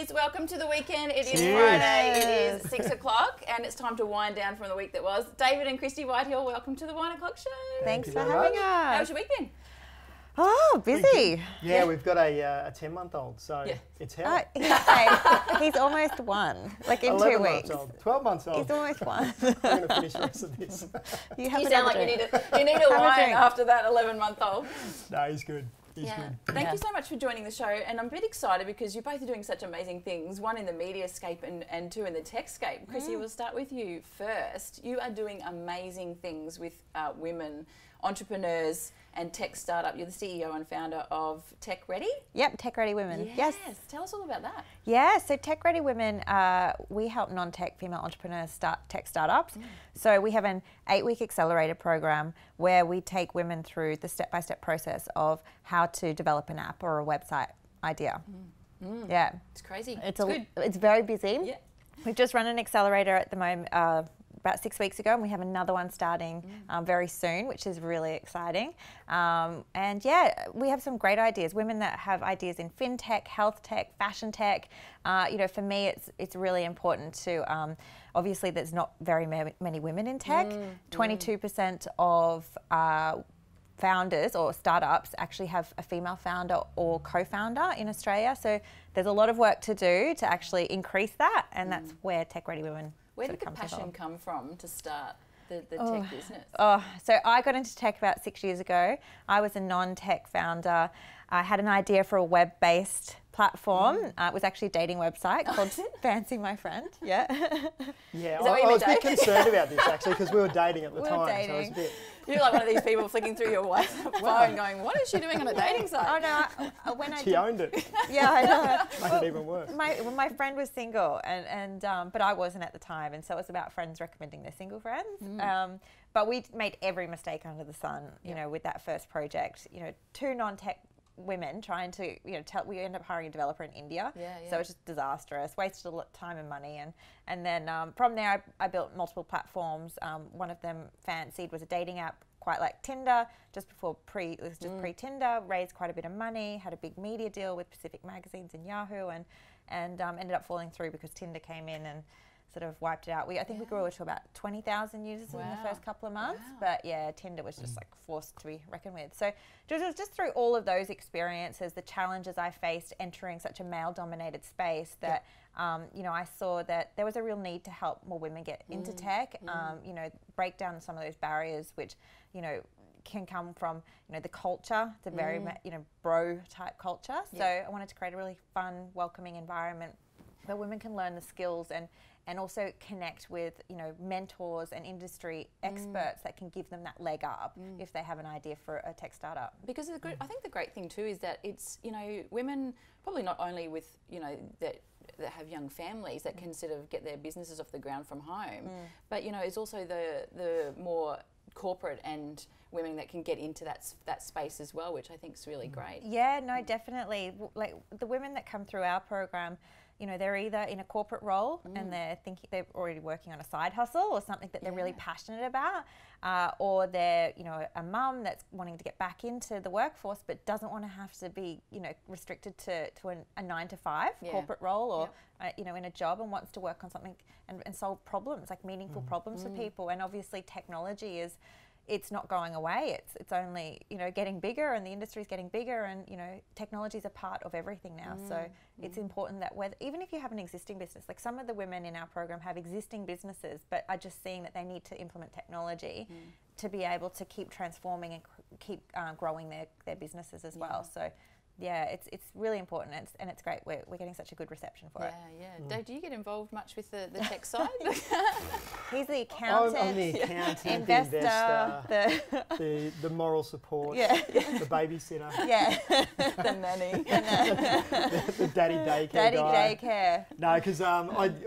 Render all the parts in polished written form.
Cheers, welcome to the weekend. It is Friday, it is 6 o'clock and it's time to wind down from the week that was. David and Christie Whitehill, welcome to the 1 o'clock show. Thanks for having us. How's your week been? Oh, busy. Yeah, we've got a 10-month-old, so it's hell. He's almost one, like in 2 weeks. 12 months old. He's almost one. I'm going to finish the rest of this. You sound like you need a wine after that 11-month-old. No, he's good. He's good. Thank you so much for joining the show, and I'm a bit excited because you both are doing such amazing things, one in the mediascape and two in the techscape. Chrissy, we'll start with you first. You are doing amazing things with women entrepreneurs and tech startup. You're the CEO and founder of Tech Ready? Yep, Tech Ready Women. Yes. Tell us all about that. Yeah, so Tech Ready Women, we help non-tech female entrepreneurs start tech startups. So we have an 8-week accelerator program where we take women through the step-by-step process of how to develop an app or a website idea. Yeah. It's crazy. It's very busy. Yeah. We've just run an accelerator at the moment, about 6 weeks ago, and we have another one starting very soon, which is really exciting. And yeah, we have some great ideas. Women that have ideas in fintech, health tech, fashion tech. You know, for me, it's really important to. Obviously, there's not very many women in tech. 22% of founders or startups actually have a female founder or co-founder in Australia. So there's a lot of work to do to actually increase that, and that's where Tech Ready Women. Where did the passion come from to start the tech business? So I got into tech about 6 years ago. I was a non-tech founder. I had an idea for a web-based platform. It was actually a dating website called Fancy My Friend. Yeah. Yeah, I was a bit concerned about this actually because we were dating at the time. Dating. So I was a bit... You're like one of these people flicking through your phone going, what is she doing on a dating site? Oh no, when She owned it. Yeah, I know. Made it even worse. My friend was single, but I wasn't at the time, and so it was about friends recommending their single friends. But we made every mistake under the sun, you know, with that first project. You know, 2 non-tech women trying to, you know, we ended up hiring a developer in India. So it was just disastrous, wasted a lot of time and money. And then from there, I built multiple platforms. One of them, Fancied, was a dating app, quite like Tinder, just before it was just pre-Tinder, raised quite a bit of money, had a big media deal with Pacific Magazines and Yahoo, and ended up falling through because Tinder came in and sort of wiped it out. I think we grew to about 20,000 users in the first couple of months. But yeah, Tinder was just like forced to be reckoned with. So just through all of those experiences, the challenges I faced entering such a male-dominated space, that you know, I saw that there was a real need to help more women get into tech. You know, break down some of those barriers, which, you know, can come from, you know, the culture. It's a very you know, bro type culture. So I wanted to create a really fun, welcoming environment where women can learn the skills and also connect with, you know, mentors and industry experts that can give them that leg up if they have an idea for a tech startup. Because I think the great thing too is that it's, you know, women probably not only with, you know, that have young families that can sort of get their businesses off the ground from home, but, you know, it's also the more corporate and women that can get into that space as well, which I think is really great. Yeah, no, definitely. Like the women that come through our program, you know, they're either in a corporate role and they're already working on a side hustle or something that they're really passionate about, or they're, you know, a mum that's wanting to get back into the workforce but doesn't want to have to be, you know, restricted to a 9-to-5 corporate role, or you know, in a job, and wants to work on something and solve problems, like meaningful problems for people. And obviously technology it's not going away. It's only, you know, getting bigger, and the industry's getting bigger, and, you know, technology is a part of everything now. So it's important that even if you have an existing business, like some of the women in our program have existing businesses, but are just seeing that they need to implement technology to be able to keep transforming and keep growing their businesses as well. So yeah, it's really important, and it's great. We're getting such a good reception for it. Dave, do you get involved much with the tech side? He's the accountant, I'm the accountant, investor, the moral support, the babysitter, the nanny, the daddy daycare guy. Daycare. No, because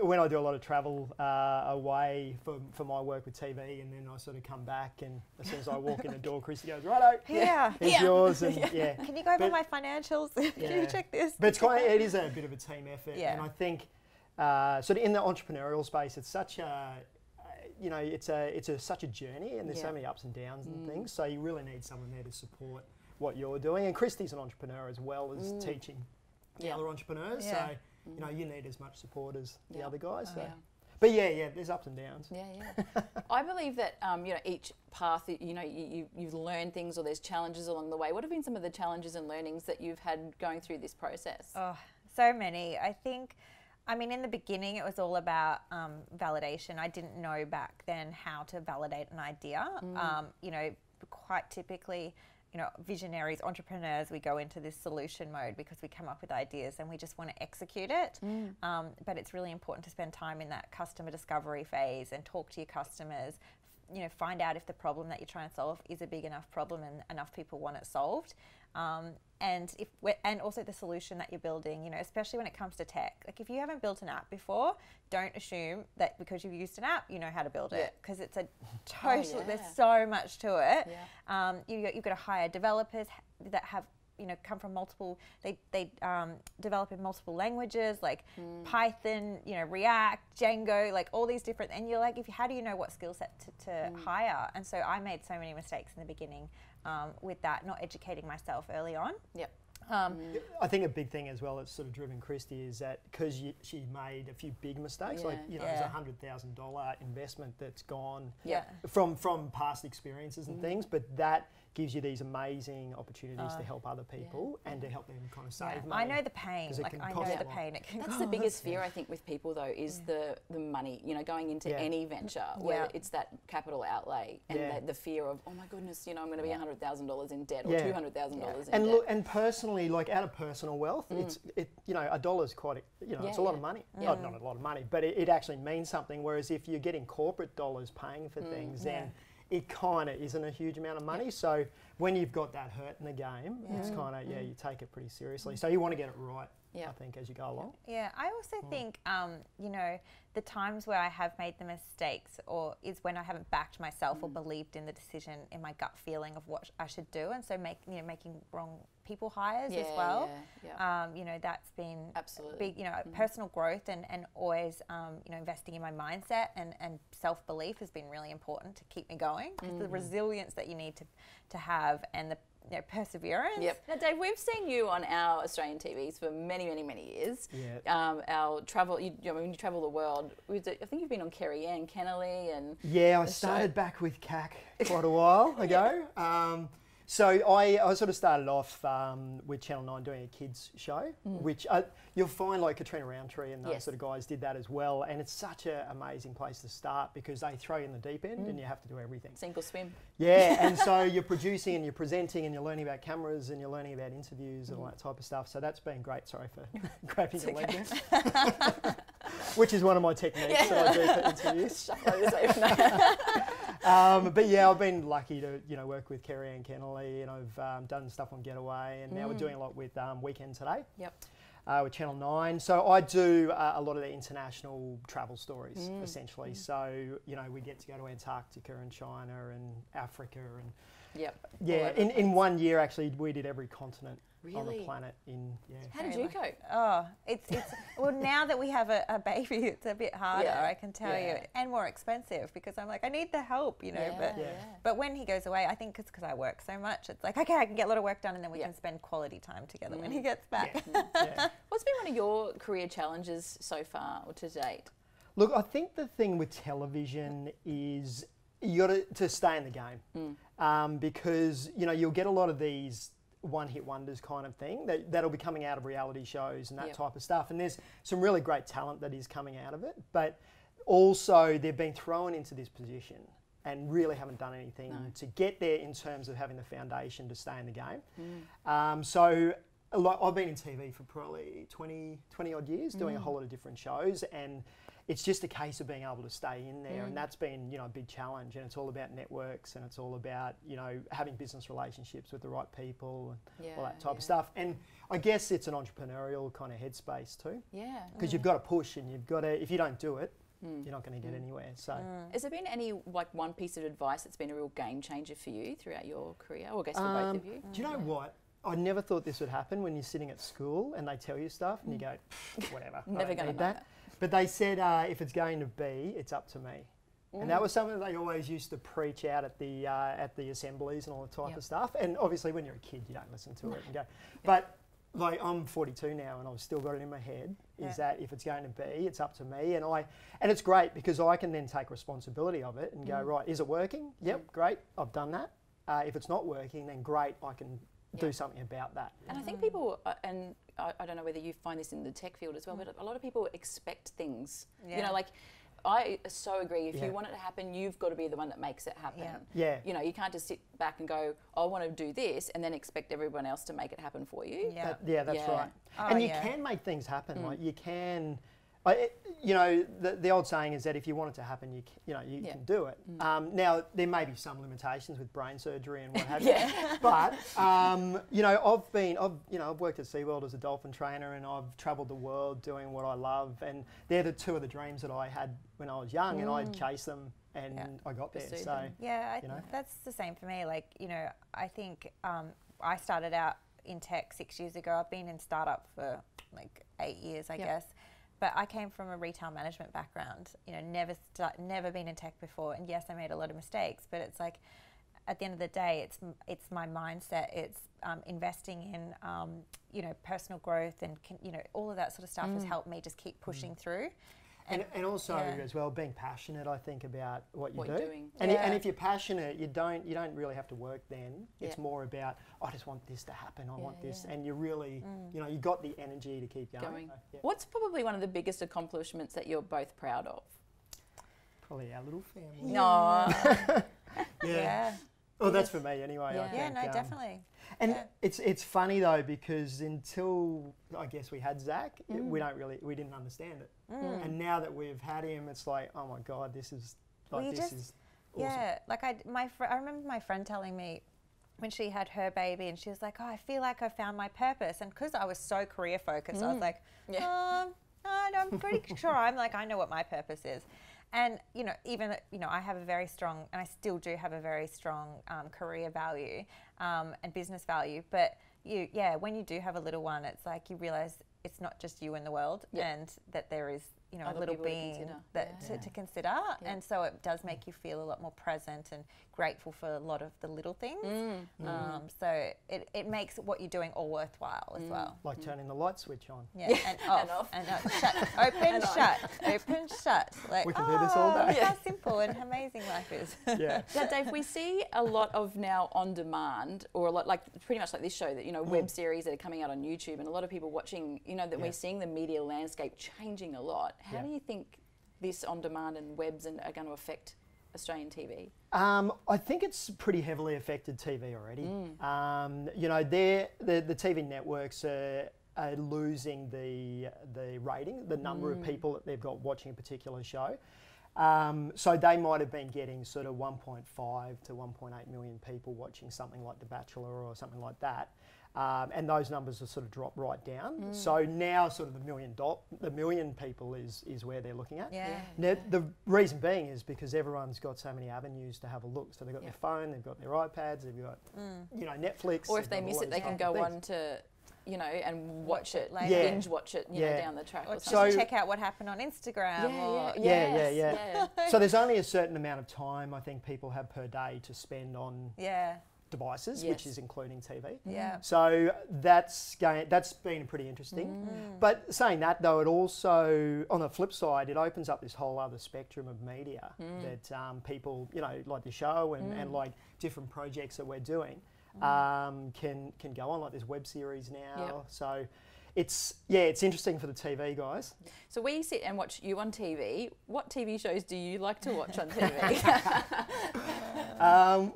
when I do a lot of travel away for my work with TV, and then I sort of come back, and as soon as I walk in the door, Christy goes, righto, here's yours, and Can you go over my financials? Can you check this? But it is a bit of a team effort, and I think sort of in the entrepreneurial space, it's such a you know, it's such a journey, and there's so many ups and downs and things. So you really need someone there to support what you're doing. And Christie's an entrepreneur as well as teaching the other entrepreneurs. So you know, you need as much support as the other guys. So. Yeah. But yeah, there's ups and downs. Yeah. I believe that you know, each path, you know, you've learned things, or there's challenges along the way. What have been some of the challenges and learnings that you've had going through this process? Oh, so many. I think, I mean, in the beginning, it was all about validation. I didn't know back then how to validate an idea. You know, quite typically, you know, visionaries, entrepreneurs, we go into this solution mode because we come up with ideas and we just want to execute it. But it's really important to spend time in that customer discovery phase and talk to your customers, you know, find out if the problem that you're trying to solve is a big enough problem and enough people want it solved. And also the solution that you're building, you know, especially when it comes to tech. Like, if you haven't built an app before, don't assume that because you've used an app, you know how to build it, because it's a total, there's so much to it. You've got to hire developers that have, you know, come from multiple, they develop in multiple languages, like Python, you know, React, Django, like all these different, and you're like, how do you know what skill set to hire? And so I made so many mistakes in the beginning with that, not educating myself early on. I think a big thing as well that's sort of driven Christie is that because she made a few big mistakes, like, you know, there's a $100,000 investment that's gone from past experiences and things, but that gives you these amazing opportunities to help other people and to help them kind of save money. I know the pain. Like, I know the pain. That's the biggest fear, I think, with people, though, is the money, you know, going into any venture where it's that capital outlay and the fear of, oh my goodness, you know, I'm going to be $100,000 in debt or $200,000 in debt. Look, and personally, like, out of personal wealth, you know, $1 is quite, you know, it's a lot of money. Not a lot of money, but it actually means something. Whereas if you're getting corporate dollars paying for things, then it kind of isn't a huge amount of money. So when you've got that hurt in the game, it's kind of, you take it pretty seriously. So you want to get it right, I think, as you go along. Yeah, I also think, you know, the times where I have made the mistakes is when I haven't backed myself or believed in the decision, in my gut feeling of what I should do. And so making wrong people hires as well. You know, that's been big, you know, personal growth and always, you know, investing in my mindset and self-belief has been really important to keep me going, because the resilience that you need to have and the, you know, perseverance. Now, Dave, we've seen you on our Australian TVs for many, many, many years. Our travel, when you travel the world, I think you've been on Kerry Ann Kennelly and... Yeah, I started back with CAC quite a while ago. So I sort of started off with Channel 9 doing a kids show, which you'll find like Katrina Roundtree and those sort of guys did that as well. And it's such an amazing place to start because they throw you in the deep end and you have to do everything. Sink or swim. Yeah, and so you're producing and you're presenting and you're learning about cameras and you're learning about interviews and all that type of stuff. So that's been great. Sorry for grabbing your leg there. Which is one of my techniques that I do for interviews. But yeah, I've been lucky to, you know, work with Kerry Ann Kennelly, and I've done stuff on Getaway, and now we're doing a lot with Weekend Today. With Channel 9. So I do a lot of the international travel stories, essentially. So, you know, we get to go to Antarctica and China and Africa and... in 1 year, actually, we did every continent on the planet in... How did you cope? Oh, it's well, now that we have a baby, it's a bit harder, I can tell you, and more expensive, because I'm like, I need the help, you know, but when he goes away, I think it's because I work so much, it's like, okay, I can get a lot of work done and then we can spend quality time together when he gets back. What's been one of your career challenges so far or to date? Look, I think the thing with television is you got to stay in the game, because, you know, you'll get a lot of these one-hit wonders kind of thing that'll be coming out of reality shows and that type of stuff. And there's some really great talent that is coming out of it, but also they've been thrown into this position and really haven't done anything to get there in terms of having the foundation to stay in the game. So I've been in TV for probably 20 odd years, doing a whole lot of different shows, and it's just a case of being able to stay in there, and that's been, you know, a big challenge. And it's all about networks, and it's all about, you know, having business relationships with the right people and all that type of stuff. And I guess it's an entrepreneurial kind of headspace too. Because you've got to push, and you've got to, if you don't do it, you're not going to get anywhere. So, has there been any, like, one piece of advice that's been a real game changer for you throughout your career, or I guess for both of you? Do you know what? I never thought this would happen when you're sitting at school and they tell you stuff and you go, whatever. Never going to know that. But they said, if it's going to be, it's up to me. And that was something that they always used to preach out at the assemblies and all that type of stuff. And obviously when you're a kid, you don't listen to it and go. But like I'm 42 now and I've still got it in my head, is that if it's going to be, it's up to me. And it's great because I can then take responsibility of it and go, right, is it working? Yep, great, I've done that. If it's not working, then great, I can do something about that. And I think people, and I don't know whether you find this in the tech field as well, but a lot of people expect things. You know, like, I so agree. If you want it to happen, you've got to be the one that makes it happen. Yeah. You know, you can't just sit back and go, I want to do this, and then expect everyone else to make it happen for you. That's right. And you can make things happen. Like you can, you know, the old saying is that if you want it to happen, you can do it. Now there may be some limitations with brain surgery and what have you. But you know, I've worked at SeaWorld as a dolphin trainer, and I've travelled the world doing what I love, and they're the two of the dreams that I had when I was young, and I chased them, and I got there. So that's the same for me. Like, you know, I think I started out in tech 6 years ago. I've been in startup for like 8 years, I guess. But I came from a retail management background, you know, never been in tech before. And yes, I made a lot of mistakes, but it's like, at the end of the day, it's my mindset. It's investing in, you know, personal growth and, you know, all of that sort of stuff has helped me just keep pushing through. And also as well, being passionate, I think, about what you're doing. And if you're passionate, you don't really have to work then. It's more about, I just want this to happen, I want this. And you really, you know, you got the energy to keep going. What's probably one of the biggest accomplishments that you're both proud of? Probably our little family. No. Well, that's for me anyway. I think. Definitely. And it's funny though, because until I guess we had Zach, we didn't understand it. And now that we've had him, it's like, oh my God, this is awesome. Yeah, like I remember my friend telling me when she had her baby, and she was like, oh, I feel like I found my purpose. And because I was so career focused, I was like, I'm pretty sure I know what my purpose is. And, you know, even, you know, I have a very strong, and I still do have a very strong career value and business value. But when you do have a little one, it's like you realize it's not just you in the world, and that there is, you know, other a little people being to consider. And so it does make you feel a lot more present and grateful for a lot of the little things. So it makes what you're doing all worthwhile as well. Like turning the light switch on. And off. And shut. Open, shut. Open, shut. Like, we can do this all day. How simple and amazing life is. Now, Dave, we see a lot of now on demand, or a lot, like pretty much like this show, that, you know, web series that are coming out on YouTube, and a lot of people watching, you know, that we're seeing the media landscape changing a lot. How do you think this on demand and webs are going to affect Australian TV? I think it's pretty heavily affected TV already. You know, the TV networks are losing the rating, the number of people that they've got watching a particular show. So they might have been getting sort of 1.5 to 1.8 million people watching something like The Bachelor or something like that. And those numbers have sort of dropped right down. So now sort of the million people is where they're looking at. Now, the reason being is because everyone's got so many avenues to have a look. So they've got their phone, they've got their iPads, they've got, you know, Netflix. Or if they miss it, they can go on to, you know, and watch it, like binge watch it, you know, down the track. Or so check out what happened on Instagram. So there's only a certain amount of time I think people have per day to spend on devices, which is including TV. So that's been pretty interesting. But saying that though, it also, on the flip side, it opens up this whole other spectrum of media that people, you know, like the show and like different projects that we're doing can go on, like this web series now. So it's interesting for the TV guys. So we sit and watch you on TV. What TV shows do you like to watch on TV?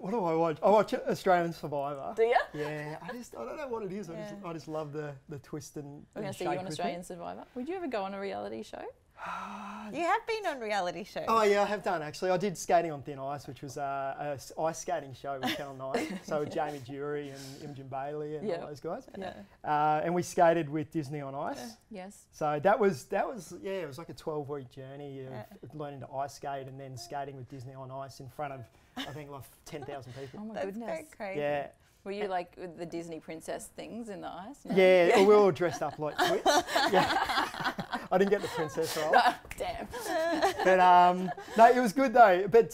What do I watch? I watch Australian Survivor. Do you? Yeah, I don't know what it is. I just love the twist and we're going to see you on Australian Survivor. Would you ever go on a reality show? You have been on reality shows. Oh yeah, I have done actually. I did Skating on Thin Ice, which was a ice skating show with Channel 9. So with Jamie Jury and Imogen Bailey and all those guys. And we skated with Disney on Ice. Yes. So that was it was like a 12-week journey of learning to ice skate and then skating with Disney on Ice in front of I think like 10,000 people. Oh my That's goodness. very crazy. Yeah. Were you like with the Disney princess things in the ice? No? Yeah, we were all dressed up like twits. I didn't get the princess role. Damn. But no, it was good though. But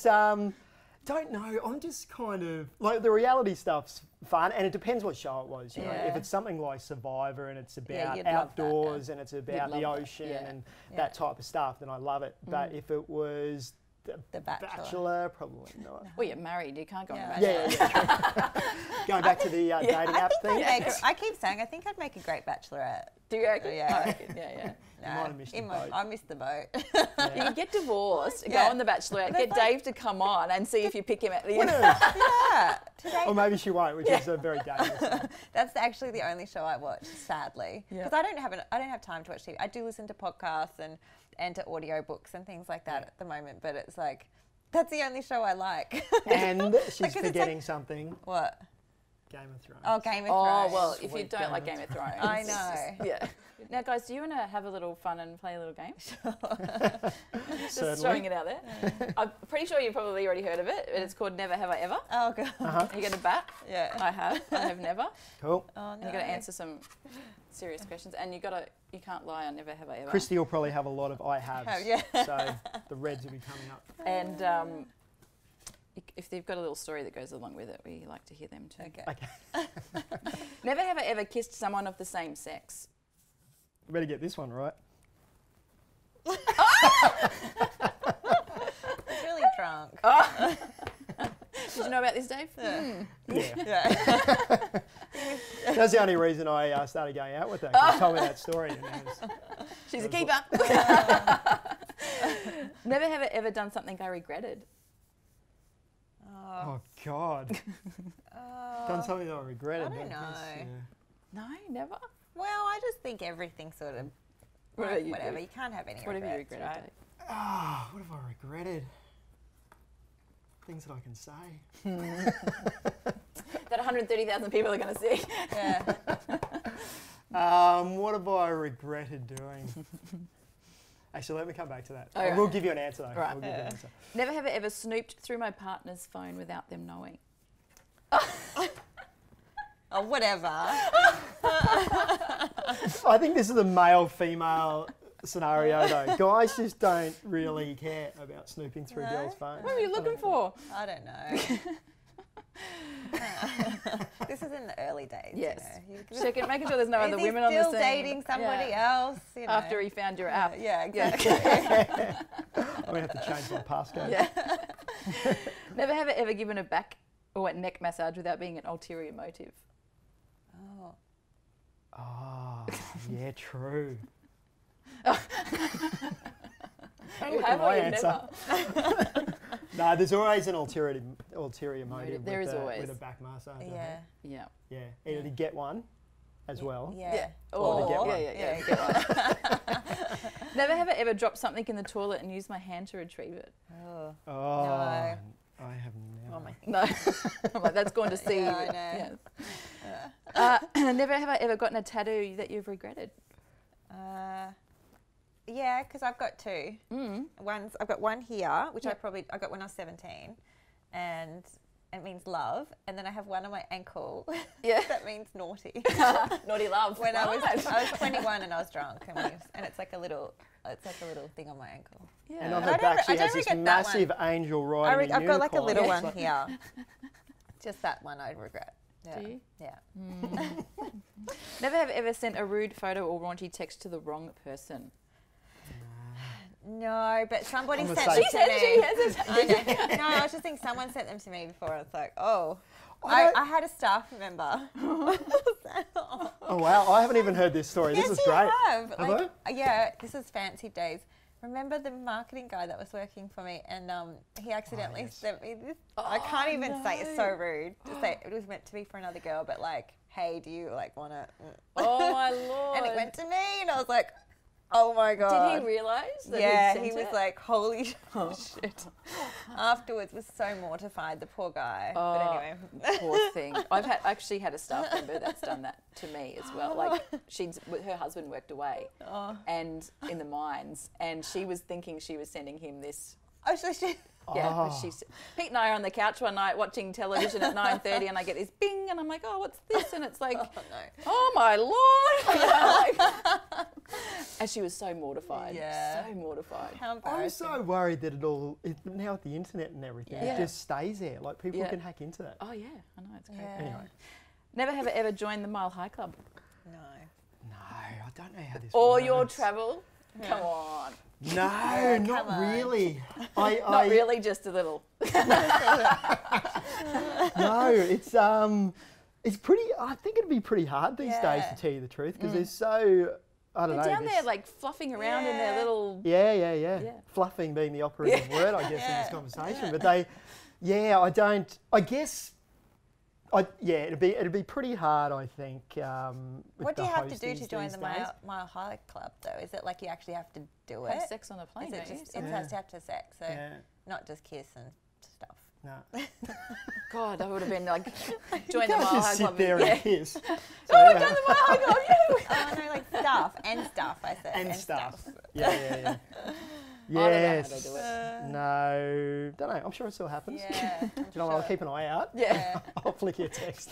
don't know. I'm just kind of like the reality stuff's fun, and it depends what show it was. You know, if it's something like Survivor and it's about outdoors and it's about the ocean and that type of stuff, then I love it. But if it was the Bachelor, probably not. Well, you're married. You can't go on the Bachelor. Yeah. Going back to the dating app thing. I keep saying I think I'd make a great Bachelorette. Do you reckon? Yeah. Yeah. You might have missed the boat. I missed the boat. You could get divorced, go on the Bachelorette, get Dave to come on and see if you pick him at the end. Yeah. Or maybe she won't, which is a very dangerous. That's actually the only show I watch, sadly, because I don't have time to watch TV. I do listen to podcasts and to audiobooks and things like that at the moment, but it's like that's the only show I like. And she's forgetting something. What? Game of Thrones. Oh, Game of Thrones. Oh, well, if you don't like Game of Thrones. I know. Yeah. Now, guys, do you want to have a little fun and play a little game? Just throwing it out there. I'm pretty sure you've probably already heard of it. It's called Never Have I Ever. Oh, God. Are you going to bat? Yeah. I have never. Cool. Oh, no. And you've got to answer some serious questions. And you can't lie on Never Have I Ever. Christie will probably have a lot of I haves. Oh, yeah. So the reds will be coming up. And if they've got a little story that goes along with it, we like to hear them too. Okay. Never have I ever kissed someone of the same sex. Better get this one right. I'm really drunk. Oh. Did you know about this, Dave? Yeah. That's the only reason I started going out with her. She told me that story. And she's a keeper. Never have I ever done something I regretted. Oh, God. Done something that I regretted. I don't know. No, never? Well, I just think everything sort of, whatever. You can't have any regrets. What have you regretted, right? Dave? Oh, what have I regretted? Things that I can say. That 130,000 people are going to see. Yeah. What have I regretted doing? Actually, let me come back to that. Okay. We'll give you an answer, though. Right. We'll give you an answer. Never have I ever snooped through my partner's phone without them knowing. Oh, whatever. I think this is a male-female scenario, though. Guys just don't really care about snooping through girls' phones. What are you looking for? I don't know. This is in the early days. Yes. You know. Making sure there's no other women on the scene. Still dating somebody else. You know. After he found your app. Yeah, exactly. I'm going to have to change my passcode. Yeah. Never have I ever given a back or a neck massage without being an ulterior motive. Oh, yeah, true. You have or you've never? No, there's always an ulterior motive. There is always. With a back massage. Yeah. Yeah. Either to get one as well. Yeah. Or to get one. Yeah. Get one. Never have I ever dropped something in the toilet and used my hand to retrieve it. Oh. No. I have never. Oh my. No. I'm like, that's gone to seed. Yeah, I know. Yes. Never have I ever gotten a tattoo that you've regretted. Yeah, because I've got two. I've got one here, which I got when I was 17, and it means love. And then I have one on my ankle. Yeah. That means naughty. Naughty love. When I was 21 and I was drunk, and it's like a little thing on my ankle. Yeah. And on her back she has this massive angel riding a unicorn. I've got like a little one here. Just that one I regret. Yeah. Do you? Yeah. Never have ever sent a rude photo or raunchy text to the wrong person. No, but somebody I'm sent a them safe- to me. She hesitated. I know. No, I was just thinking someone sent them to me before. It's like, oh. I had a staff member. Oh, wow. I haven't even heard this story. Yes, this is you great. have. Have I? Yeah, this is fancy days. Remember the marketing guy that was working for me, and he accidentally sent me this. I can't even say it's so rude to say it was meant to be for another girl, but like, hey, do you like want to? Oh my Lord. And it went to me, and I was like, oh my God. Did he realise that he was it? like, holy shit. Afterwards was so mortified, the poor guy. Oh, but anyway. Poor thing. I've actually had a staff member that's done that to me as well. Like her husband worked away and in the mines, and she was thinking she was sending him this. Oh, so she... Yeah, Pete and I are on the couch one night watching television at 9:30, and I get this bing, and I'm like, oh, what's this? And it's like, oh my Lord! And she was so mortified. Yeah. So mortified. How I'm embarrassing. so worried that now with the internet and everything, Yeah. it just stays there. Like people can hack into that. Oh yeah, I know, it's crazy. Yeah. Anyway. Never have ever joined the Mile High Club? No. No, I don't know how this Or works. your travel? Come on. No, not come on. really. Not really, just a little. No, it's pretty. I think it'd be pretty hard these days to tell you the truth because there's so. I don't know. They're down there like fluffing around in their little. Yeah. Fluffing being the operative word, I guess, in this conversation. But I don't. I guess. It'd be pretty hard, I think. What do you have to do to join the Mile High Club, though? Is it like you actually have to do it? Have sex on a plane, Is it don't you? just, it has to have to sex, so not just kiss and stuff. No. God, that would have been like join the You Mile can't High just Club. sit there and kiss. Oh, we've done the Mile High Club. Oh, no, like stuff. And stuff, I said. And stuff. Yeah. Yes. Yes. No. Don't know. I'm sure it still happens. Yeah. You know, I'll keep an eye out. Yeah. I'll flick you a text.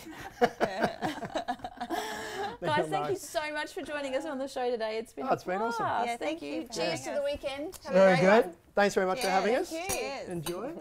Guys, thank you so much for joining us on the show today. It's been awesome. Yeah, thank you. for Cheers having to us. the weekend. Have Very a great good. one. Thanks very much for having us. Cheers. Enjoy.